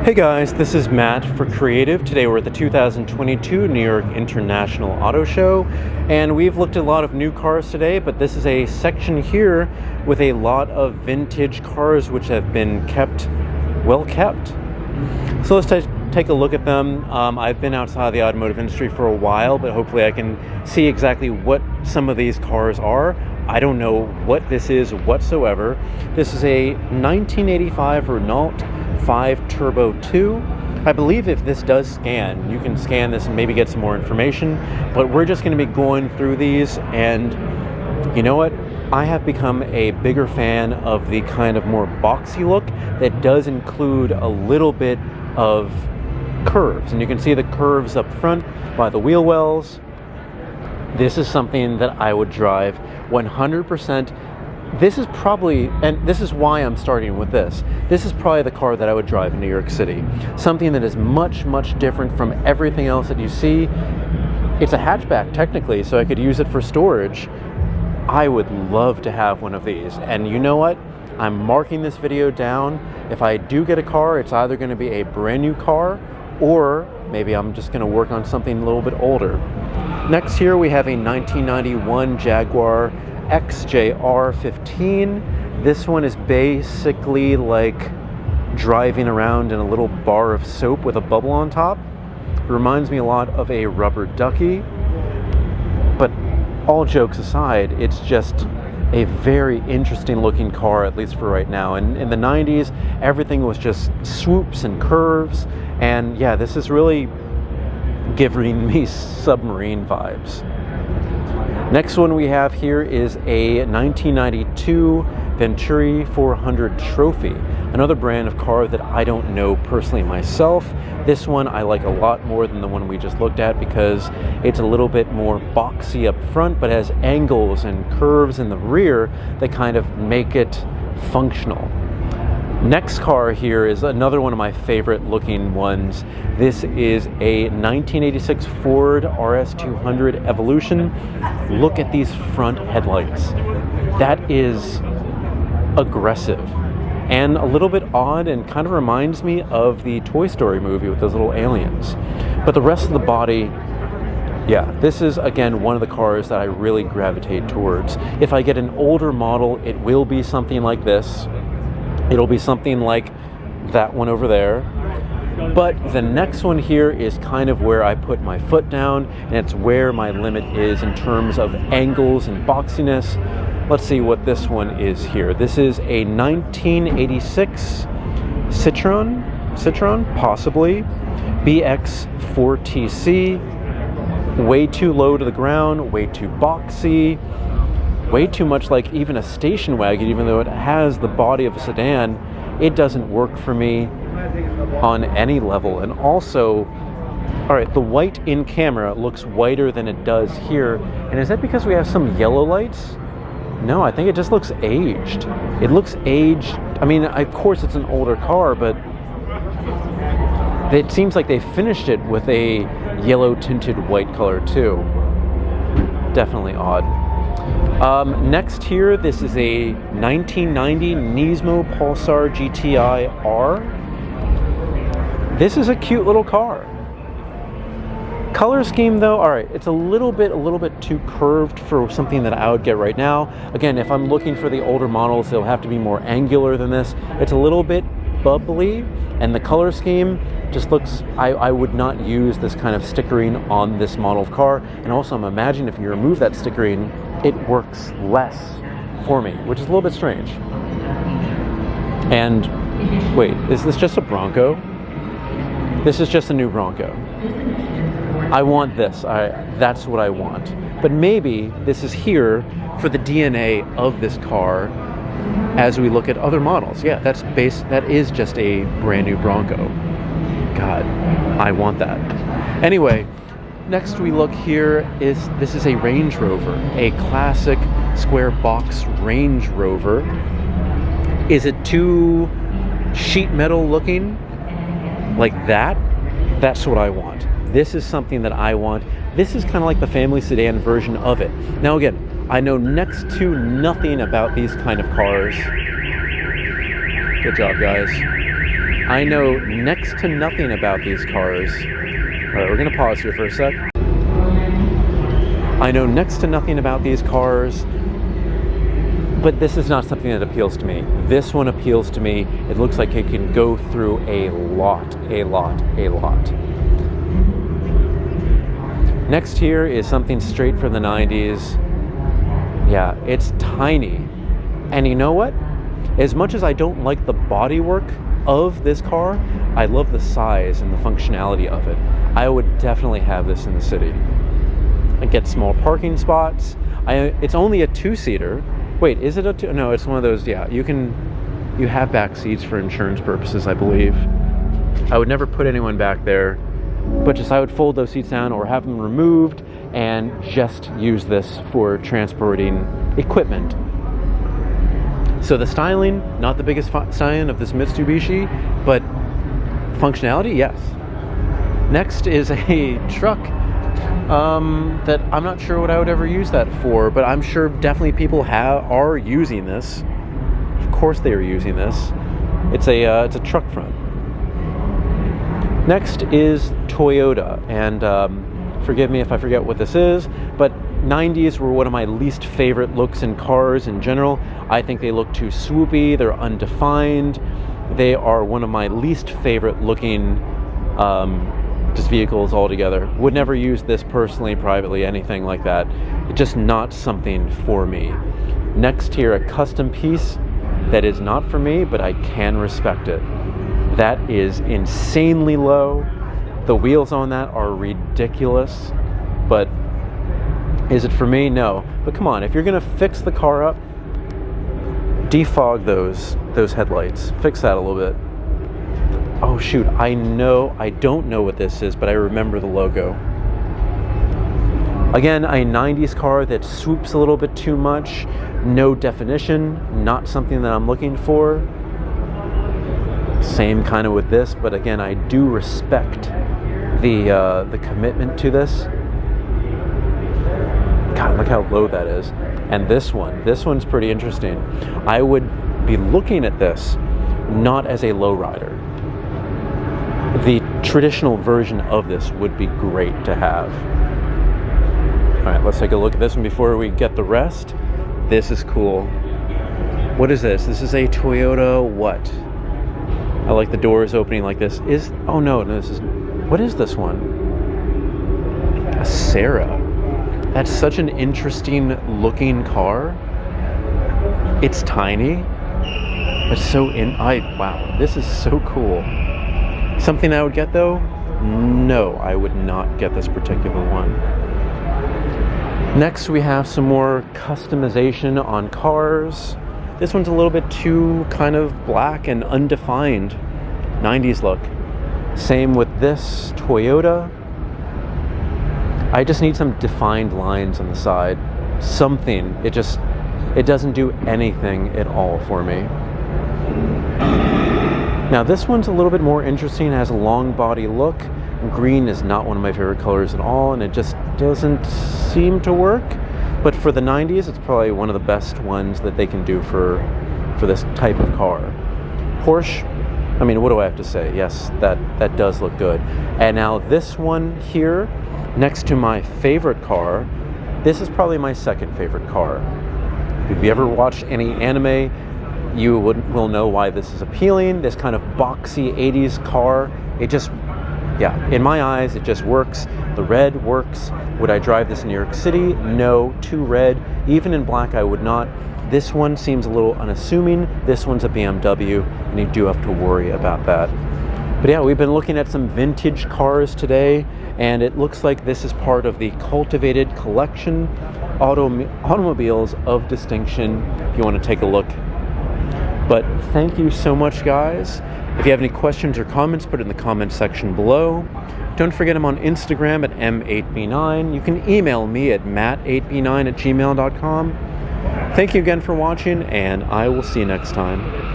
Hey guys, this is Matt for Creative. Today we're at the 2022 New York International Auto Show, and we've looked at a lot of new cars today, but this is a section here with a lot of vintage cars which have been well kept. So let's take a look at them. I've been outside the automotive industry for a while, but hopefully I can see exactly what some of these cars are. I don't know what this is whatsoever. This is a 1985 Renault 5 Turbo 2. I believe if this does scan, you can scan this and maybe get some more information, but we're just going to be going through these, and you know what? I have become a bigger fan of the kind of more boxy look that does include a little bit of curves, and you can see the curves up front by the wheel wells. This is something that I would drive 100%. This is probably, and this is why I'm starting with this, this is probably the car that I would drive in New York City. Something that is much, much different from everything else that you see. It's a hatchback technically, so I could use it for storage. I would love to have one of these. And you know what? I'm marking this video down. If I do get a car, it's either going to be a brand new car, or maybe I'm just going to work on something a little bit older. Next here we have a 1991 Jaguar Xjr15. This one is basically like driving around in a little bar of soap with a bubble on top. It reminds me a lot of a rubber ducky, but all jokes aside, it's just a very interesting looking car, at least for right now. And in the 90s, everything was just swoops and curves, and yeah, this is really giving me submarine vibes. Next one we have here is a 1992 Venturi 400 Trophy, another brand of car that I don't know personally myself. This one I like a lot more than the one we just looked at because it's a little bit more boxy up front, but has angles and curves in the rear that kind of make it functional. Next car here is another one of my favorite looking ones. This is a 1986 Ford RS200 Evolution. Look at these front headlights. That is aggressive and a little bit odd, and kind of reminds me of the Toy Story movie with those little aliens. But the rest of the body, yeah, this is again one of the cars that I really gravitate towards. If I get an older model, it will be something like this. It'll be something like that one over there. But the next one here is kind of where I put my foot down, and it's where my limit is in terms of angles and boxiness. Let's see what this one is here. This is a 1986 Citroen, possibly, BX4TC. Way too low to the ground, way too boxy. Way too much like even a station wagon, even though it has the body of a sedan. It doesn't work for me on any level. And also, all right, the white in camera looks whiter than it does here. And is that because we have some yellow lights? No, I think it just looks aged. It looks aged. I mean, of course it's an older car, but it seems like they finished it with a yellow tinted white color too. Definitely odd. Next here, this is a 1990 Nismo Pulsar Gti R. This is a cute little car. Color scheme though, all right, it's a little bit too curved for something that I would get right now. Again, if I'm looking for the older models, they'll have to be more angular than this. It's a little bit bubbly, and the color scheme just looks, I would not use this kind of stickering on this model of car. And also, I'm imagining if you remove that stickering, it works less for me, which is a little bit strange. And wait, is this just a Bronco? This is just a new Bronco. I want this. That's what I want. But maybe this is here for the DNA of this car as we look at other models. Yeah, that is just a brand new Bronco. God, I want that. Anyway, next we look here this is a Range Rover, a classic square box Range Rover. Is it too sheet metal looking like that? That's what I want. This is something that I want. This is kind of like the family sedan version of it. Now again, I know next to nothing about these kind of cars. Good job, guys. I know next to nothing about these cars. All right, we're gonna pause here for a sec. I know next to nothing about these cars, but this is not something that appeals to me. This one appeals to me. It looks like it can go through a lot. Next here is something straight from the 90s. Yeah, it's tiny. And you know what? As much as I don't like the bodywork of this car, I love the size and the functionality of it. I would definitely have this in the city. I get small parking spots. It's only a two-seater. Wait, is it a two? No, it's one of those, yeah, you have back seats for insurance purposes, I believe. I would never put anyone back there, but just I would fold those seats down or have them removed and just use this for transporting equipment. So the styling, not the biggest styling of this Mitsubishi, but functionality, yes. Next is a truck that I'm not sure what I would ever use that for, but I'm sure definitely people are using this. Of course they are using this. It's a truck front. Next is Toyota, and forgive me if I forget what this is, but 90s were one of my least favorite looks in cars in general. I think they look too swoopy, they're undefined. They are one of my least favorite looking just vehicles altogether. Would never use this personally, privately, anything like that. It's just not something for me. Next here, a custom piece that is not for me, but I can respect it. That is insanely low. The wheels on that are ridiculous, but is it for me? No. But come on, if you're gonna fix the car up, defog those headlights. Fix that a little bit. Oh shoot, I don't know what this is, but I remember the logo. Again, a 90s car that swoops a little bit too much, no definition, not something that I'm looking for. Same kind of with this, but again, I do respect the commitment to this. God, look how low that is. And this one's pretty interesting. I would be looking at this not as a lowrider. The traditional version of this would be great to have. All right, let's take a look at this one before we get the rest. This is cool. What is this? This is a Toyota what? I like the doors opening like this. Oh no, this is, what is this one? A Sarah. That's such an interesting looking car. It's tiny. It's so wow, this is so cool. Something I would get though? No, I would not get this particular one. Next, we have some more customization on cars. This one's a little bit too kind of black and undefined 90s look. Same with this Toyota. I just need some defined lines on the side. Something. It doesn't do anything at all for me. Now this one's a little bit more interesting. It has a long body look. Green is not one of my favorite colors at all, and it just doesn't seem to work. But for the 90s, it's probably one of the best ones that they can do for this type of car. Porsche, I mean, what do I have to say? Yes, that does look good. And now this one here, next to my favorite car, this is probably my second favorite car. If you ever watched any anime, you will know why this is appealing. This kind of boxy 80s car, it just, yeah, in my eyes, it just works. The red works. Would I drive this in New York City? No, too red. Even in black, I would not. This one seems a little unassuming. This one's a BMW, and you do have to worry about that. But yeah, we've been looking at some vintage cars today, and it looks like this is part of the Cultivated collection, automobiles of distinction, if you want to take a look. But thank you so much, guys. If you have any questions or comments, put it in the comment section below. Don't forget I'm on Instagram at m8b9. You can email me at matt8b9@gmail.com. Thank you again for watching, and I will see you next time.